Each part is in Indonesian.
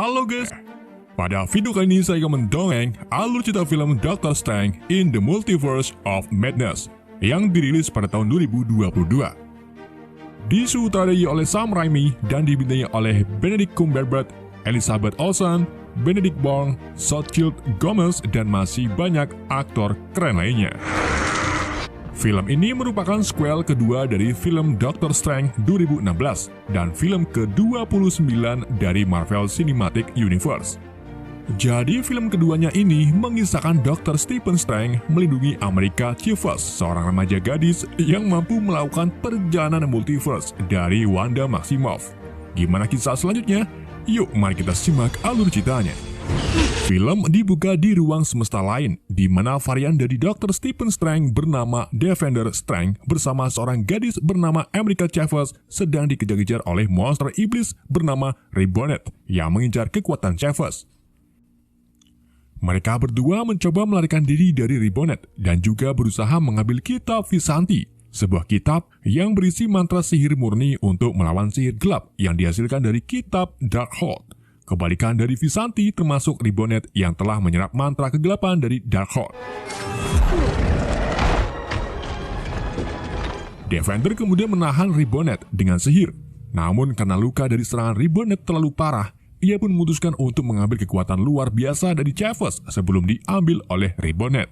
Halo guys, pada video kali ini saya akan mendongeng alur cerita film Doctor Strange in the Multiverse of Madness yang dirilis pada tahun 2022. Disutradarai oleh Sam Raimi dan dibintangi oleh Benedict Cumberbatch, Elizabeth Olsen, Benedict Wong, Xochitl Gomez, dan masih banyak aktor keren lainnya. Film ini merupakan sequel kedua dari film Doctor Strange 2016 dan film ke-29 dari Marvel Cinematic Universe. Jadi film keduanya ini mengisahkan Dr. Stephen Strange melindungi America Chavez, seorang remaja gadis yang mampu melakukan perjalanan multiverse dari Wanda Maximoff. Gimana kisah selanjutnya? Yuk mari kita simak alur ceritanya. Film dibuka di ruang semesta lain, di mana varian dari Dr. Stephen Strange bernama Defender Strange bersama seorang gadis bernama America Chavez sedang dikejar-kejar oleh monster iblis bernama Ribbonet yang mengincar kekuatan Chavez. Mereka berdua mencoba melarikan diri dari Ribbonet dan juga berusaha mengambil kitab Vishanti, sebuah kitab yang berisi mantra sihir murni untuk melawan sihir gelap yang dihasilkan dari kitab Darkhold. Kebalikan dari Vishanti termasuk Ribbonet yang telah menyerap mantra kegelapan dari Darkhold. Defender kemudian menahan Ribbonet dengan sihir. Namun karena luka dari serangan Ribbonet terlalu parah, ia pun memutuskan untuk mengambil kekuatan luar biasa dari Chavez sebelum diambil oleh Ribbonet.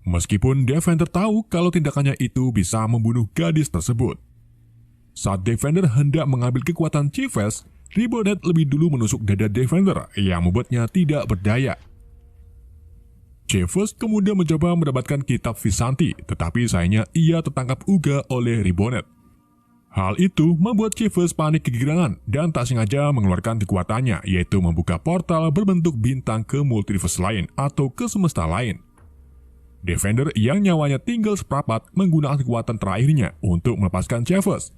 Meskipun Defender tahu kalau tindakannya itu bisa membunuh gadis tersebut. Saat Defender hendak mengambil kekuatan Chavez, Ribbonet lebih dulu menusuk dada Defender yang membuatnya tidak berdaya. Chavez kemudian mencoba mendapatkan kitab Vishanti, tetapi sayangnya ia tertangkap uga oleh Ribbonet. Hal itu membuat Chavez panik kegirangan dan tak sengaja mengeluarkan kekuatannya, yaitu membuka portal berbentuk bintang ke multiverse lain atau ke semesta lain. Defender yang nyawanya tinggal seprapat menggunakan kekuatan terakhirnya untuk melepaskan Chavez.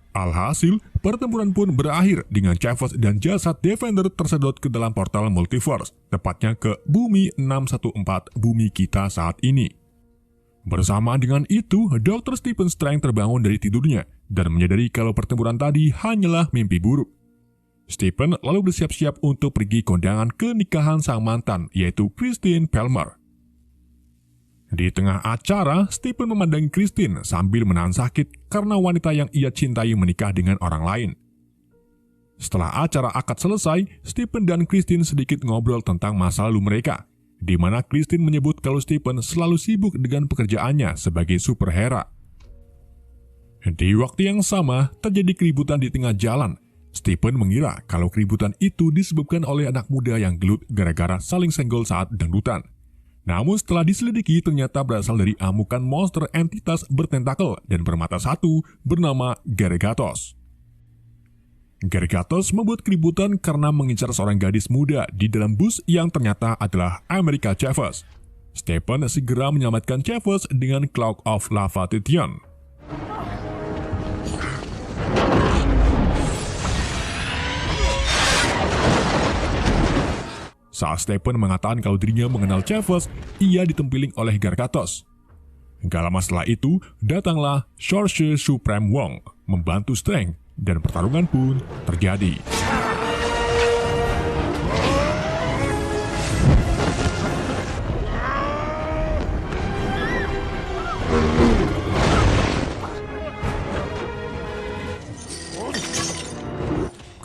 Alhasil, pertempuran pun berakhir dengan Chavez dan jasad Defender tersedot ke dalam portal multiverse, tepatnya ke Bumi 614, bumi kita saat ini. Bersamaan dengan itu, Dr. Stephen Strange terbangun dari tidurnya dan menyadari kalau pertempuran tadi hanyalah mimpi buruk. Stephen lalu bersiap-siap untuk pergi kondangan ke nikahan sang mantan, yaitu Christine Palmer. Di tengah acara, Stephen memandangi Christine sambil menahan sakit karena wanita yang ia cintai menikah dengan orang lain. Setelah acara akad selesai, Stephen dan Christine sedikit ngobrol tentang masa lalu mereka, di mana Christine menyebut kalau Stephen selalu sibuk dengan pekerjaannya sebagai superhero. Di waktu yang sama, terjadi keributan di tengah jalan. Stephen mengira kalau keributan itu disebabkan oleh anak muda yang gelut gara-gara saling senggol saat dangdutan. Namun setelah diselidiki ternyata berasal dari amukan monster entitas bertentakel dan bermata satu bernama Gargatos. Gargatos membuat keributan karena mengincar seorang gadis muda di dalam bus yang ternyata adalah America Chavez. Stephen segera menyelamatkan Chavez dengan Cloak of Leviathan. Saat Stephen mengatakan kalau dirinya mengenal Chavez, ia ditempiling oleh Gargatos. Gak lama setelah itu, datanglah Sorcerer Supreme Wong membantu Strange dan pertarungan pun terjadi.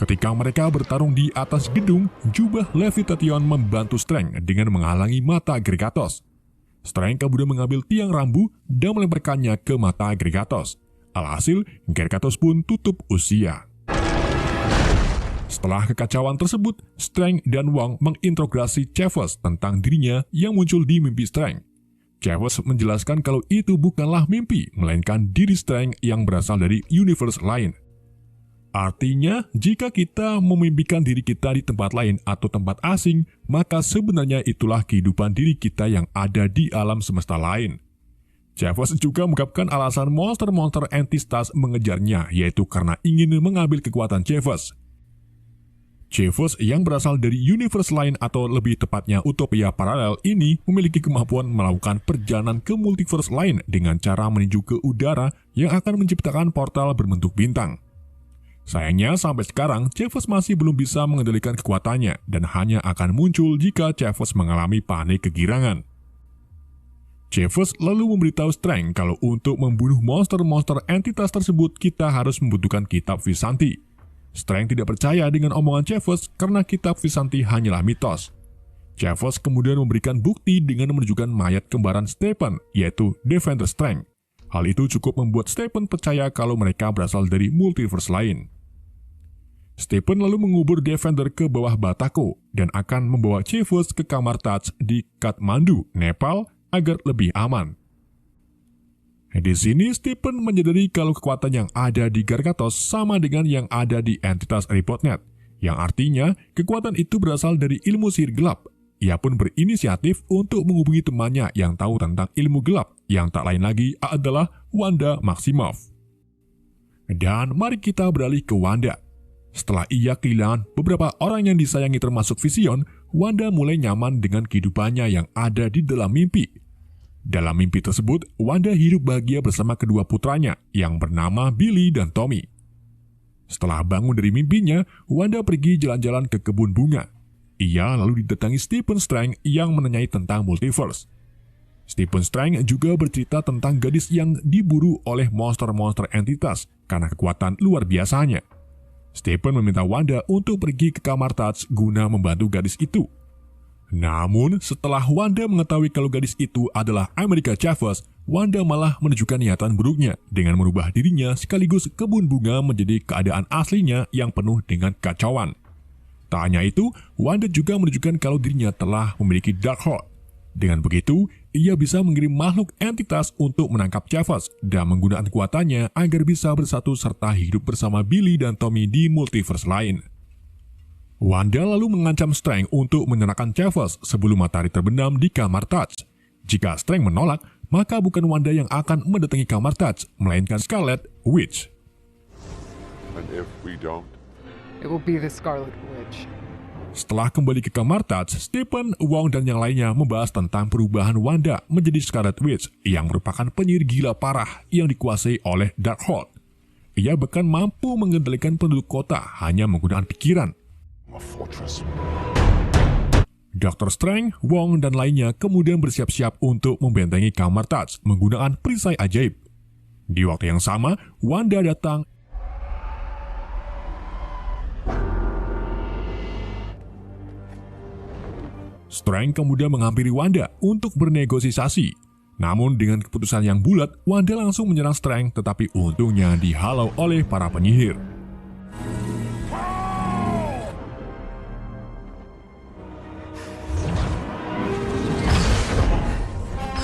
Ketika mereka bertarung di atas gedung, jubah Leviathan membantu Strange dengan menghalangi mata Gargatos. Strange kemudian mengambil tiang rambu dan melemparkannya ke mata Gargatos. Alhasil, Gargatos pun tutup usia. Setelah kekacauan tersebut, Strange dan Wong menginterogasi Chavez tentang dirinya yang muncul di mimpi Strange. Chavez menjelaskan kalau itu bukanlah mimpi, melainkan diri Strange yang berasal dari universe lain. Artinya, jika kita memimpikan diri kita di tempat lain atau tempat asing, maka sebenarnya itulah kehidupan diri kita yang ada di alam semesta lain. Chavez juga mengungkapkan alasan monster-monster entitas mengejarnya, yaitu karena ingin mengambil kekuatan Chavez. Chavez yang berasal dari universe lain atau lebih tepatnya utopia paralel ini memiliki kemampuan melakukan perjalanan ke multiverse lain dengan cara menuju ke udara yang akan menciptakan portal berbentuk bintang. Sayangnya sampai sekarang Chavez masih belum bisa mengendalikan kekuatannya dan hanya akan muncul jika Chavez mengalami panik kegirangan. Chavez lalu memberitahu Strang kalau untuk membunuh monster-monster entitas tersebut kita harus membutuhkan kitab Vishanti. Strang tidak percaya dengan omongan Chavez karena kitab Vishanti hanyalah mitos. Chavez kemudian memberikan bukti dengan menunjukkan mayat kembaran Stephen, yaitu Defender Strang. Hal itu cukup membuat Stephen percaya kalau mereka berasal dari multiverse lain. Stephen lalu mengubur Defender ke bawah Batako dan akan membawa Chavez ke kamar Taj di Kathmandu, Nepal, agar lebih aman. Di sini Stephen menyadari kalau kekuatan yang ada di Gargatos sama dengan yang ada di entitas Repotnet, yang artinya kekuatan itu berasal dari ilmu sihir gelap. Ia pun berinisiatif untuk menghubungi temannya yang tahu tentang ilmu gelap, yang tak lain lagi adalah Wanda Maximoff. Dan mari kita beralih ke Wanda. Setelah ia kehilangan beberapa orang yang disayangi termasuk Vision, Wanda mulai nyaman dengan kehidupannya yang ada di dalam mimpi. Dalam mimpi tersebut, Wanda hidup bahagia bersama kedua putranya yang bernama Billy dan Tommy. Setelah bangun dari mimpinya, Wanda pergi jalan-jalan ke kebun bunga. Ia lalu didatangi Stephen Strang yang menanyai tentang multiverse. Stephen Strang juga bercerita tentang gadis yang diburu oleh monster-monster entitas karena kekuatan luar biasanya. Stephen meminta Wanda untuk pergi ke kamar Taj guna membantu gadis itu. Namun, setelah Wanda mengetahui kalau gadis itu adalah America Chavez, Wanda malah menunjukkan niatan buruknya dengan merubah dirinya sekaligus kebun bunga menjadi keadaan aslinya yang penuh dengan kacauan. Tak hanya itu, Wanda juga menunjukkan kalau dirinya telah memiliki Darkhold. Dengan begitu, ia bisa mengirim makhluk entitas untuk menangkap Chavez dan menggunakan kekuatannya agar bisa bersatu serta hidup bersama Billy dan Tommy di multiverse lain. Wanda lalu mengancam Strang untuk menyerahkan Chavez sebelum matahari terbenam di kamar Taj. Jika Strang menolak, maka bukan Wanda yang akan mendatangi kamar Taj, melainkan Scarlet Witch. And if we don't, it will be the Scarlet Witch. Setelah kembali ke kamar Taj, Stephen, Wong, dan yang lainnya membahas tentang perubahan Wanda menjadi Scarlet Witch yang merupakan penyihir gila parah yang dikuasai oleh Darkhold. Ia bahkan mampu mengendalikan penduduk kota hanya menggunakan pikiran. a fortress. Dr. Strang, Wong, dan lainnya kemudian bersiap-siap untuk membentengi kamar Taj menggunakan perisai ajaib. Di waktu yang sama, Wanda datang. Strang kemudian menghampiri Wanda untuk bernegosiasi. Namun dengan keputusan yang bulat, Wanda langsung menyerang Strang, tetapi untungnya dihalau oleh para penyihir.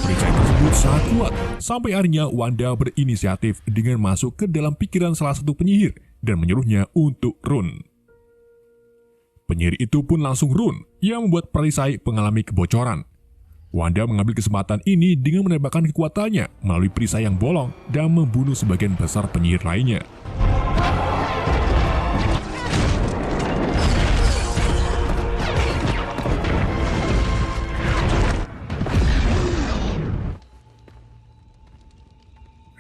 Perisai tersebut sangat kuat, sampai akhirnya Wanda berinisiatif dengan masuk ke dalam pikiran salah satu penyihir dan menyuruhnya untuk run. Penyihir itu pun langsung run, yang membuat perisai mengalami kebocoran. Wanda mengambil kesempatan ini dengan menembakkan kekuatannya melalui perisai yang bolong dan membunuh sebagian besar penyihir lainnya.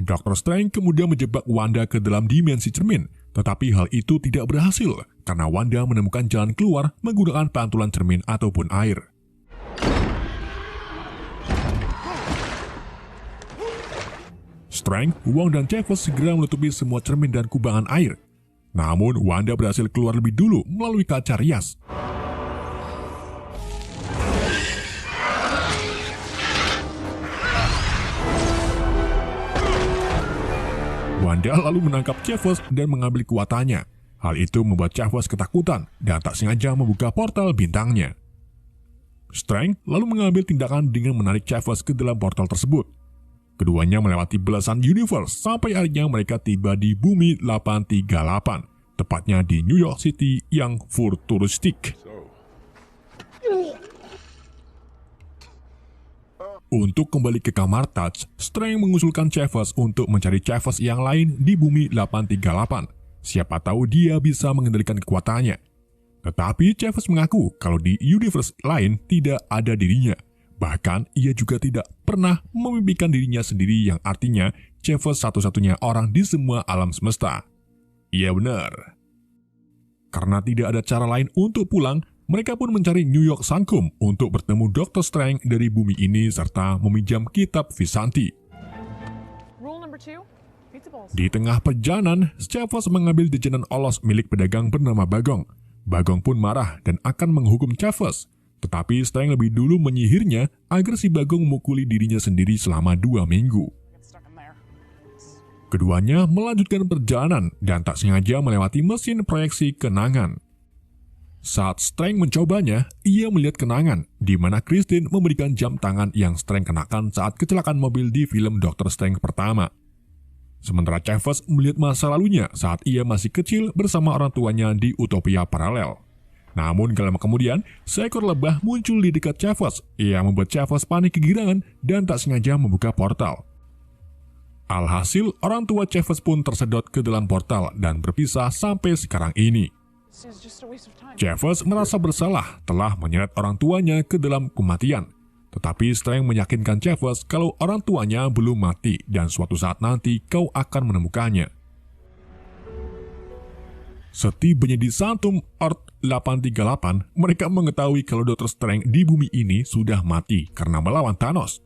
Dr. Strange kemudian menjebak Wanda ke dalam dimensi cermin, tetapi hal itu tidak berhasil karena Wanda menemukan jalan keluar menggunakan pantulan cermin ataupun air. Strange, Wong, dan Chavez segera menutupi semua cermin dan kubangan air. Namun, Wanda berhasil keluar lebih dulu melalui kaca rias. Wanda lalu menangkap Chavez dan mengambil kekuatannya. Hal itu membuat Chavez ketakutan dan tak sengaja membuka portal bintangnya. Strange lalu mengambil tindakan dengan menarik Chavez ke dalam portal tersebut. Keduanya melewati belasan universe sampai akhirnya mereka tiba di bumi 838, tepatnya di New York City yang futuristik. Untuk kembali ke kamar Taj, Strange mengusulkan Chavez untuk mencari Chavez yang lain di bumi 838. Siapa tahu dia bisa mengendalikan kekuatannya. Tetapi Chavez mengaku kalau di universe lain tidak ada dirinya. Bahkan ia juga tidak pernah memimpikan dirinya sendiri, yang artinya Chavez satu-satunya orang di semua alam semesta. Iya benar. Karena tidak ada cara lain untuk pulang, mereka pun mencari New York Sankum untuk bertemu Dr. Strange dari bumi ini serta meminjam kitab Visanti. Rule number 2, pizza balls. Di tengah perjalanan, Chavez mengambil jajanan olos milik pedagang bernama Bagong. Bagong pun marah dan akan menghukum Chavez. Tetapi Strange lebih dulu menyihirnya agar si Bagong memukuli dirinya sendiri selama 2 minggu. Get stuck in there. Keduanya melanjutkan perjalanan dan tak sengaja melewati mesin proyeksi kenangan. Saat Strange mencobanya, ia melihat kenangan di mana Christine memberikan jam tangan yang Strange kenakan saat kecelakaan mobil di film Doctor Strange pertama. Sementara Chavez melihat masa lalunya saat ia masih kecil bersama orang tuanya di utopia paralel. Namun gak lama kemudian, seekor lebah muncul di dekat Chavez yang membuat Chavez panik kegirangan dan tak sengaja membuka portal. Alhasil, orang tua Chavez pun tersedot ke dalam portal dan berpisah sampai sekarang ini. This is just a waste of time. Chavez merasa bersalah telah menyeret orang tuanya ke dalam kematian. Tetapi Strange meyakinkan Chavez kalau orang tuanya belum mati dan suatu saat nanti kau akan menemukannya. Setibanya di Santum Earth 838, mereka mengetahui kalau Dr. Strange di bumi ini sudah mati karena melawan Thanos.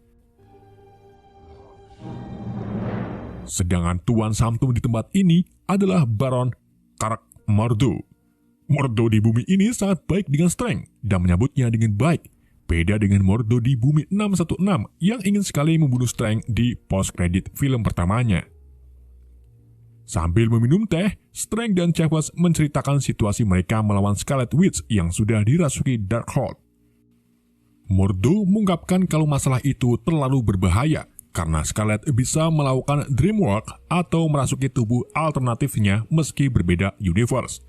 Sedangkan Tuan Santum di tempat ini adalah Baron Kark Mordo. Mordo di bumi ini sangat baik dengan Strange dan menyambutnya dengan baik. Beda dengan Mordo di bumi 616 yang ingin sekali membunuh Strange di post-credit film pertamanya. Sambil meminum teh, Strange dan Chavez menceritakan situasi mereka melawan Scarlet Witch yang sudah dirasuki Darkhold. Mordo mengungkapkan kalau masalah itu terlalu berbahaya karena Scarlet bisa melakukan dreamwalk atau merasuki tubuh alternatifnya meski berbeda universe.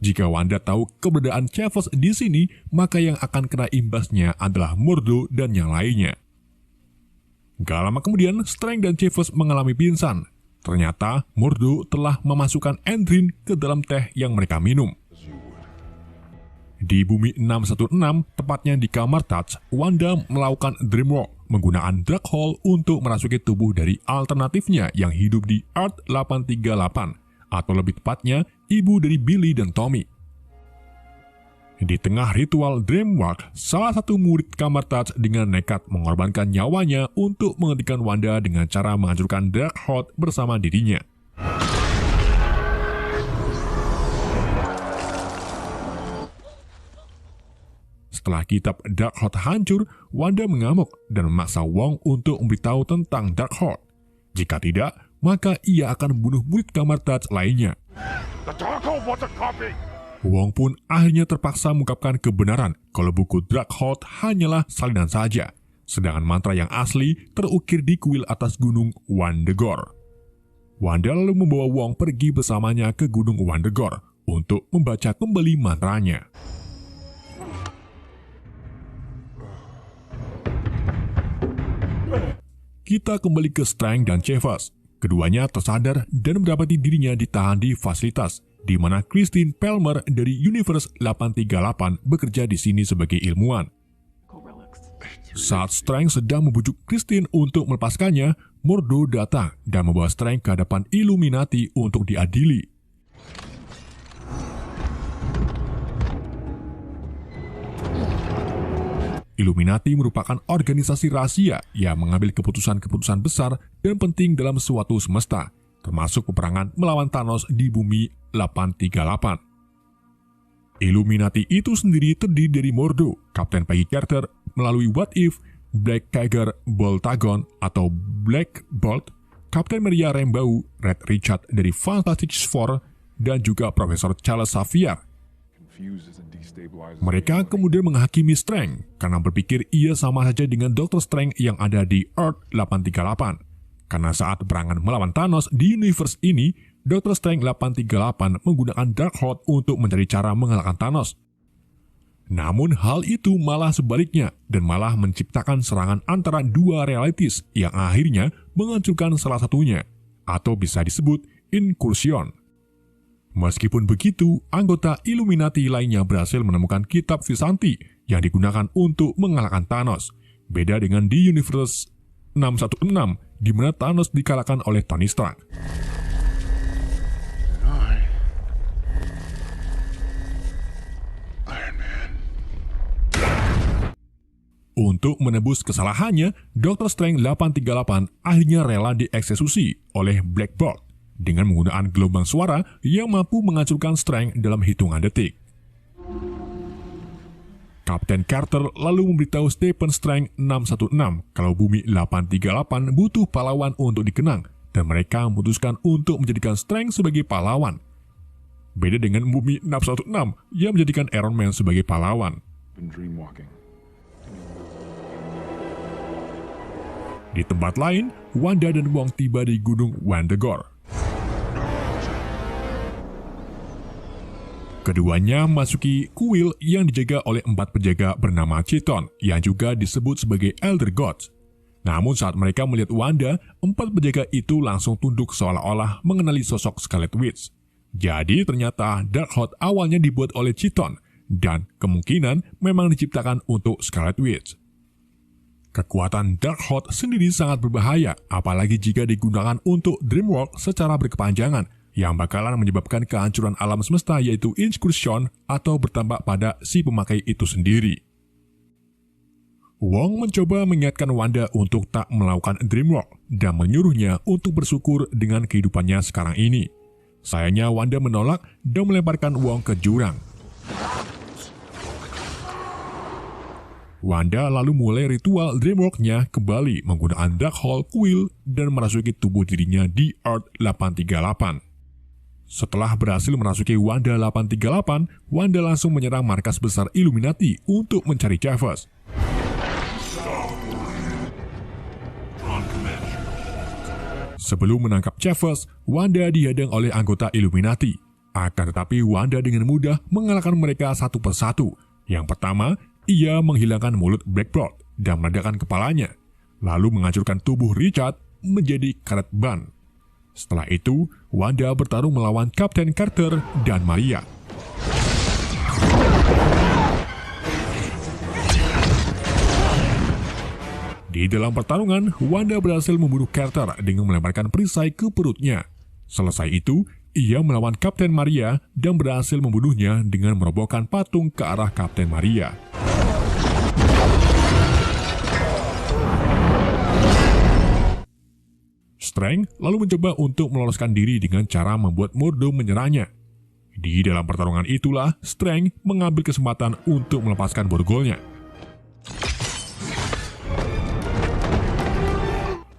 Jika Wanda tahu keberadaan Chavez di sini, maka yang akan kena imbasnya adalah Mordo dan yang lainnya. Gak lama kemudian, Strange dan Chavez mengalami pingsan. Ternyata Mordo telah memasukkan endrin ke dalam teh yang mereka minum. Di bumi 616, tepatnya di kamar Touch, Wanda melakukan dreamwalk menggunakan Darkhold untuk merasuki tubuh dari alternatifnya yang hidup di Earth 838, atau lebih tepatnya, ibu dari Billy dan Tommy. Di tengah ritual dreamwalk, salah satu murid kamar Touch dengan nekat mengorbankan nyawanya untuk menghentikan Wanda dengan cara menghancurkan Darkhold bersama dirinya. Setelah kitab Darkhold hancur, Wanda mengamuk dan memaksa Wong untuk memberitahu tentang Darkhold. Jika tidak, maka ia akan membunuh murid kamar Touch lainnya. The Darkhold wants a copy! Wong pun akhirnya terpaksa mengungkapkan kebenaran kalau buku Darkhold hanyalah salinan saja, sedangkan mantra yang asli terukir di kuil atas gunung Wandegor. Wanda lalu membawa Wong pergi bersamanya ke gunung Wandegor untuk membaca kembali mantranya. Kita kembali ke Strange dan Chavez. Keduanya tersadar dan mendapati dirinya ditahan di fasilitas, di mana Christine Palmer dari Universe 838 bekerja di sini sebagai ilmuwan. Saat Strange sedang membujuk Christine untuk melepaskannya, Mordo datang dan membawa Strange ke hadapan Illuminati untuk diadili. Illuminati merupakan organisasi rahasia yang mengambil keputusan-keputusan besar dan penting dalam suatu semesta, termasuk peperangan melawan Thanos di bumi 838. Illuminati itu sendiri terdiri dari Mordo, Kapten Peggy Carter melalui What If, Black Tiger Boltagon atau Black Bolt, Kapten Maria Rambeau, Red Richard dari Fantastic Four, dan juga Profesor Charles Xavier. Mereka kemudian menghakimi Strange karena berpikir ia sama saja dengan Dr. Strange yang ada di Earth 838. Karena saat peperangan melawan Thanos di universe ini, Dr. Strange 838 menggunakan Darkhold untuk mencari cara mengalahkan Thanos. Namun hal itu malah sebaliknya dan malah menciptakan serangan antara dua realities yang akhirnya menghancurkan salah satunya, atau bisa disebut incursion. Meskipun begitu, anggota Illuminati lainnya berhasil menemukan kitab Visanti yang digunakan untuk mengalahkan Thanos. Beda dengan di Universe 616, di mana Thanos dikalahkan oleh Tony Stark. Untuk menebus kesalahannya, Dr. Strange 838 akhirnya rela dieksekusi oleh Blackboard dengan menggunakan gelombang suara yang mampu menghancurkan Strange dalam hitungan detik. Kapten Carter lalu memberitahu Stephen Strange 616 kalau Bumi 838 butuh pahlawan untuk dikenang, dan mereka memutuskan untuk menjadikan Strange sebagai pahlawan. Beda dengan Bumi 616 yang menjadikan Iron Man sebagai pahlawan. Di tempat lain, Wanda dan Wong tiba di Gunung Wundagore. Keduanya memasuki kuil yang dijaga oleh 4 penjaga bernama Chiton, yang juga disebut sebagai Elder Gods. Namun saat mereka melihat Wanda, 4 penjaga itu langsung tunduk seolah-olah mengenali sosok Scarlet Witch. Jadi ternyata Darkhold awalnya dibuat oleh Chiton, dan kemungkinan memang diciptakan untuk Scarlet Witch. Kekuatan Darkhold sendiri sangat berbahaya, apalagi jika digunakan untuk Dreamworld secara berkepanjangan, yang bakalan menyebabkan kehancuran alam semesta, yaitu incursion atau bertampak pada si pemakai itu sendiri. Wong mencoba mengingatkan Wanda untuk tak melakukan Dreamworld dan menyuruhnya untuk bersyukur dengan kehidupannya sekarang ini. Sayangnya Wanda menolak dan melemparkan Wong ke jurang. Wanda lalu mulai ritual Dreamworld-nya kembali menggunakan Darkhold Quill dan merasuki tubuh dirinya di Earth 838. Setelah berhasil merasuki Wanda 838, Wanda langsung menyerang markas besar Illuminati untuk mencari Chavez. Sebelum menangkap Chavez, Wanda dihadang oleh anggota Illuminati. Akan tetapi Wanda dengan mudah mengalahkan mereka satu persatu. Yang pertama, ia menghilangkan mulut Blackboard dan meledakkan kepalanya, lalu menghancurkan tubuh Richard menjadi karet ban. Setelah itu, Wanda bertarung melawan Kapten Carter dan Maria. Di dalam pertarungan, Wanda berhasil membunuh Carter dengan melemparkan perisai ke perutnya. Selesai itu, ia melawan Kapten Maria dan berhasil membunuhnya dengan merobohkan patung ke arah Kapten Maria. Strange lalu mencoba untuk meloloskan diri dengan cara membuat Mordo menyerangnya. Di dalam pertarungan itulah, Strange mengambil kesempatan untuk melepaskan borgolnya.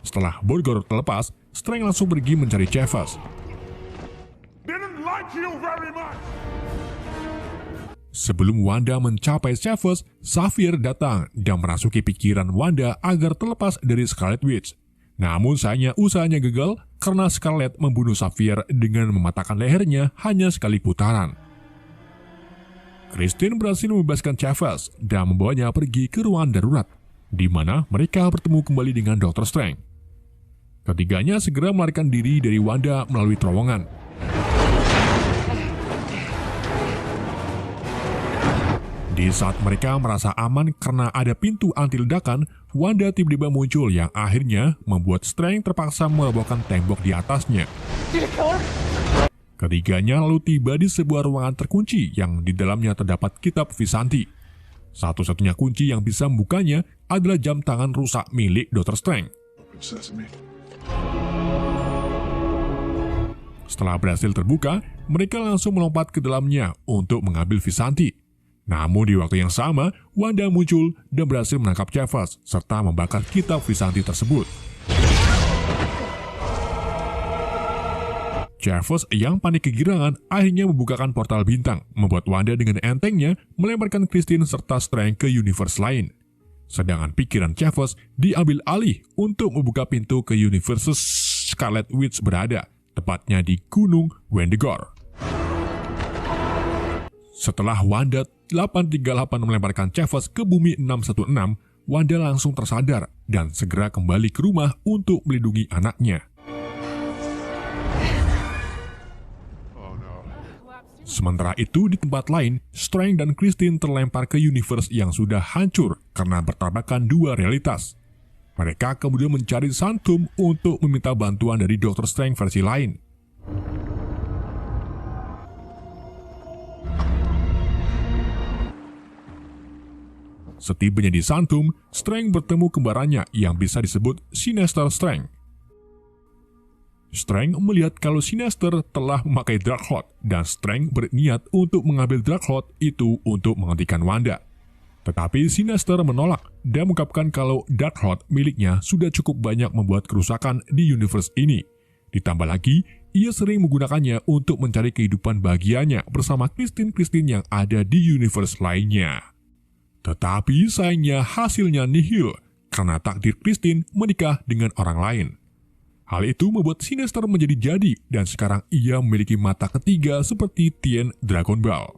Setelah borgol terlepas, Strange langsung pergi mencari Chavez. Didn't like you very much. Sebelum Wanda mencapai Chavez, Xavier datang dan merasuki pikiran Wanda agar terlepas dari Scarlet Witch. Namun sayangnya usahanya gagal karena Scarlet membunuh Xavier dengan mematahkan lehernya hanya sekali putaran. Christine berhasil membebaskan Chavez dan membawanya pergi ke ruangan darurat, di mana mereka bertemu kembali dengan Dr. Strange. Ketiganya segera melarikan diri dari Wanda melalui terowongan. Di saat mereka merasa aman karena ada pintu anti ledakan, Wanda tiba-tiba muncul yang akhirnya membuat Strange terpaksa merobohkan tembok di atasnya. Ketiganya lalu tiba di sebuah ruangan terkunci yang di dalamnya terdapat kitab Visanti. Satu-satunya kunci yang bisa membukanya adalah jam tangan rusak milik Dr. Strange. Setelah berhasil terbuka, mereka langsung melompat ke dalamnya untuk mengambil Visanti. Namun di waktu yang sama, Wanda muncul dan berhasil menangkap Chavez serta membakar kitab Visanti tersebut. Chavez yang panik kegirangan akhirnya membukakan portal bintang, membuat Wanda dengan entengnya melemparkan Christine serta Strange ke universe lain. Sedangkan pikiran Chavez diambil alih untuk membuka pintu ke universe Scarlet Witch berada, tepatnya di Gunung Wundagore. Setelah Wanda 838 melemparkan Chavez ke bumi 616, Wanda langsung tersadar dan segera kembali ke rumah untuk melindungi anaknya. Sementara itu, di tempat lain, Strange dan Christine terlempar ke universe yang sudah hancur karena bertabrakan dua realitas. Mereka kemudian mencari Sanctum untuk meminta bantuan dari Dr. Strange versi lain. Setibanya di Sanctum, Strange bertemu kembarannya yang bisa disebut Sinister Strange. Strange melihat kalau Sinister telah memakai Darkhold dan Strange berniat untuk mengambil Darkhold itu untuk menghentikan Wanda. Tetapi Sinister menolak dan mengungkapkan kalau Darkhold miliknya sudah cukup banyak membuat kerusakan di universe ini. Ditambah lagi, ia sering menggunakannya untuk mencari kehidupan bahagianya bersama Christine yang ada di universe lainnya. Tetapi sayangnya hasilnya nihil karena takdir Christine menikah dengan orang lain. Hal itu membuat Sinister menjadi jadi dan sekarang ia memiliki mata ketiga seperti Tien Dragon Ball.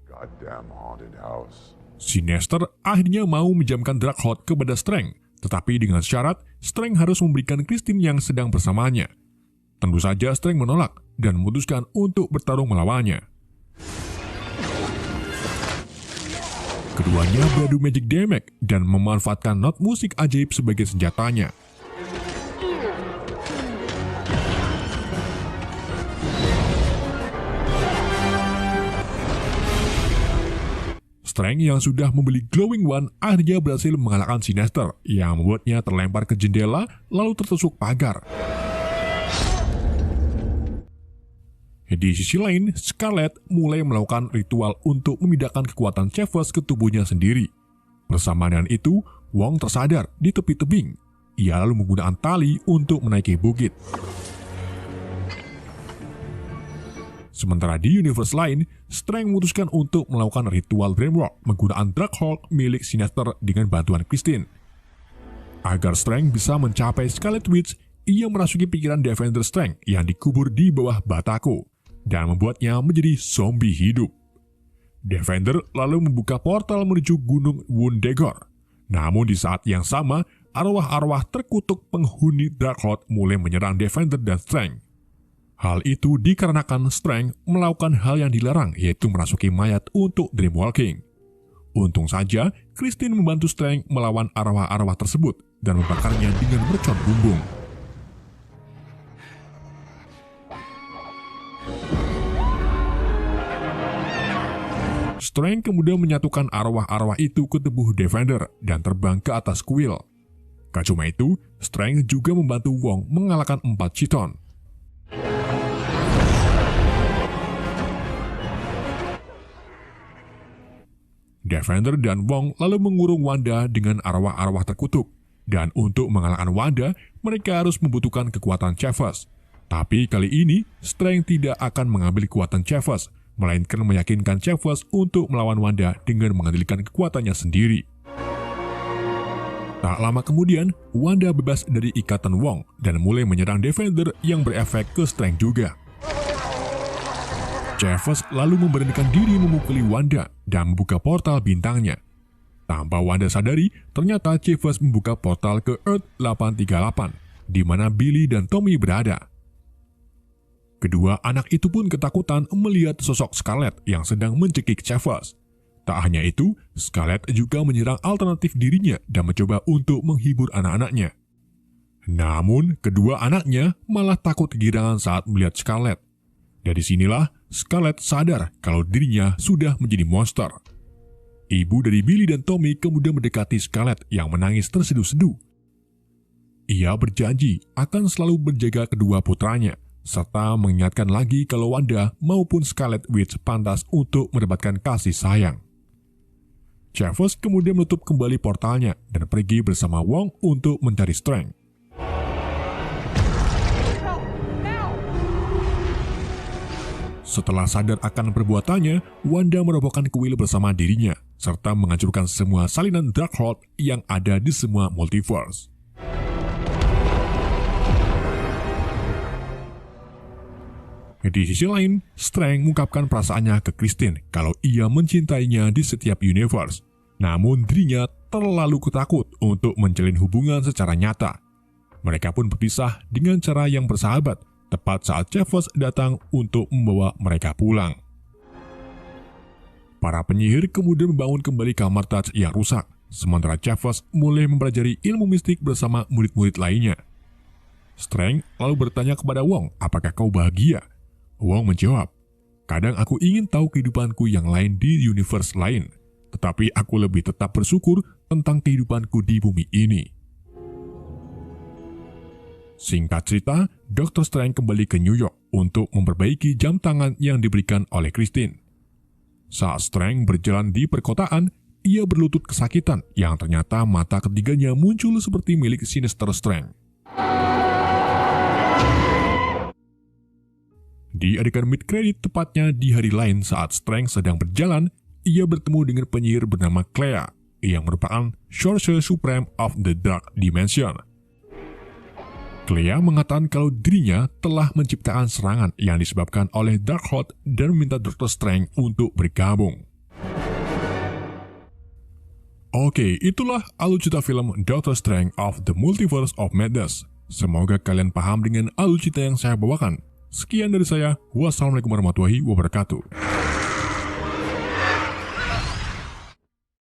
Goddamn haunted house. Sinister akhirnya mau menjamkan Darkhold kepada Strange, tetapi dengan syarat Strange harus memberikan Christine yang sedang bersamanya. Tentu saja Strange menolak dan memutuskan untuk bertarung melawannya. Keduanya beradu magic damage dan memanfaatkan not musik ajaib sebagai senjatanya. Strange yang sudah membeli Glowing One akhirnya berhasil mengalahkan Sinister yang membuatnya terlempar ke jendela lalu tertusuk pagar. Di sisi lain, Scarlet mulai melakukan ritual untuk memindahkan kekuatan Chavez ke tubuhnya sendiri. Bersamaan dengan itu, Wong tersadar di tepi tebing. Ia lalu menggunakan tali untuk menaiki bukit. Sementara di universe lain, Strange memutuskan untuk melakukan ritual Dreamwalk menggunakan Darkhold milik Sinister dengan bantuan Christine. Agar Strange bisa mencapai Scarlet Witch, ia merasuki pikiran Defender Strange yang dikubur di bawah Batako dan membuatnya menjadi zombie hidup. Defender lalu membuka portal menuju Gunung Wundagore. Namun di saat yang sama, arwah-arwah terkutuk penghuni Darkhold mulai menyerang Defender dan Strange. Hal itu dikarenakan Strange melakukan hal yang dilarang, yaitu merasuki mayat untuk dreamwalking. Untung saja, Christine membantu Strange melawan arwah-arwah tersebut dan membakarnya dengan mercon bumbung. Strange kemudian menyatukan arwah-arwah itu ke tubuh Defender dan terbang ke atas kuil. Gak cuma itu, Strange juga membantu Wong mengalahkan 4 Chiton. Defender dan Wong lalu mengurung Wanda dengan arwah-arwah terkutuk. Dan untuk mengalahkan Wanda, mereka harus membutuhkan kekuatan Chavez. Tapi kali ini, Strange tidak akan mengambil kekuatan Chavez, melainkan meyakinkan Chavez untuk melawan Wanda dengan mengandalkan kekuatannya sendiri. Tak lama kemudian, Wanda bebas dari ikatan Wong dan mulai menyerang Defender yang berefek ke Strange juga. Chavez lalu memberanikan diri memukuli Wanda dan membuka portal bintangnya. Tanpa Wanda sadari, ternyata Chavez membuka portal ke Earth 838, di mana Billy dan Tommy berada. Kedua anak itu pun ketakutan melihat sosok Scarlet yang sedang mencekik Chavez. Tak hanya itu, Scarlet juga menyerang alternatif dirinya dan mencoba untuk menghibur anak-anaknya. Namun, kedua anaknya malah takut kegirangan saat melihat Scarlet. Dari sinilah, Scarlet sadar kalau dirinya sudah menjadi monster. Ibu dari Billy dan Tommy kemudian mendekati Scarlet yang menangis terseduh-seduh. Ia berjanji akan selalu menjaga kedua putranya, serta mengingatkan lagi kalau Wanda maupun Scarlet Witch pantas untuk mendapatkan kasih sayang. Chavez kemudian menutup kembali portalnya dan pergi bersama Wong untuk mencari Strange. Setelah sadar akan perbuatannya, Wanda merobohkan kuil bersama dirinya, serta menghancurkan semua salinan Darkhold yang ada di semua multiverse. Di sisi lain, Strange mengungkapkan perasaannya ke Christine kalau ia mencintainya di setiap universe. Namun dirinya terlalu ketakut untuk menjalin hubungan secara nyata. Mereka pun berpisah dengan cara yang bersahabat, tepat saat Chavez datang untuk membawa mereka pulang. Para penyihir kemudian membangun kembali kamar Touch yang rusak, sementara Chavez mulai mempelajari ilmu mistik bersama murid-murid lainnya. Strange lalu bertanya kepada Wong, apakah kau bahagia? Wong menjawab, kadang aku ingin tahu kehidupanku yang lain di universe lain, tetapi aku lebih tetap bersyukur tentang kehidupanku di bumi ini. Singkat cerita, Dr. Strange kembali ke New York untuk memperbaiki jam tangan yang diberikan oleh Christine. Saat Strange berjalan di perkotaan, ia berlutut kesakitan yang ternyata mata ketiganya muncul seperti milik Sinister Strange. Di adegan mid-credit, tepatnya di hari lain saat Strange sedang berjalan, ia bertemu dengan penyihir bernama Clea yang merupakan Sorcerer Supreme of the Dark Dimension. Clea mengatakan kalau dirinya telah menciptakan serangan yang disebabkan oleh Darkhold dan meminta Dr. Strange untuk bergabung. Oke, itulah alur cerita film Doctor Strange of the Multiverse of Madness. Semoga kalian paham dengan alur cerita yang saya bawakan. Sekian dari saya. Wassalamualaikum warahmatullahi wabarakatuh.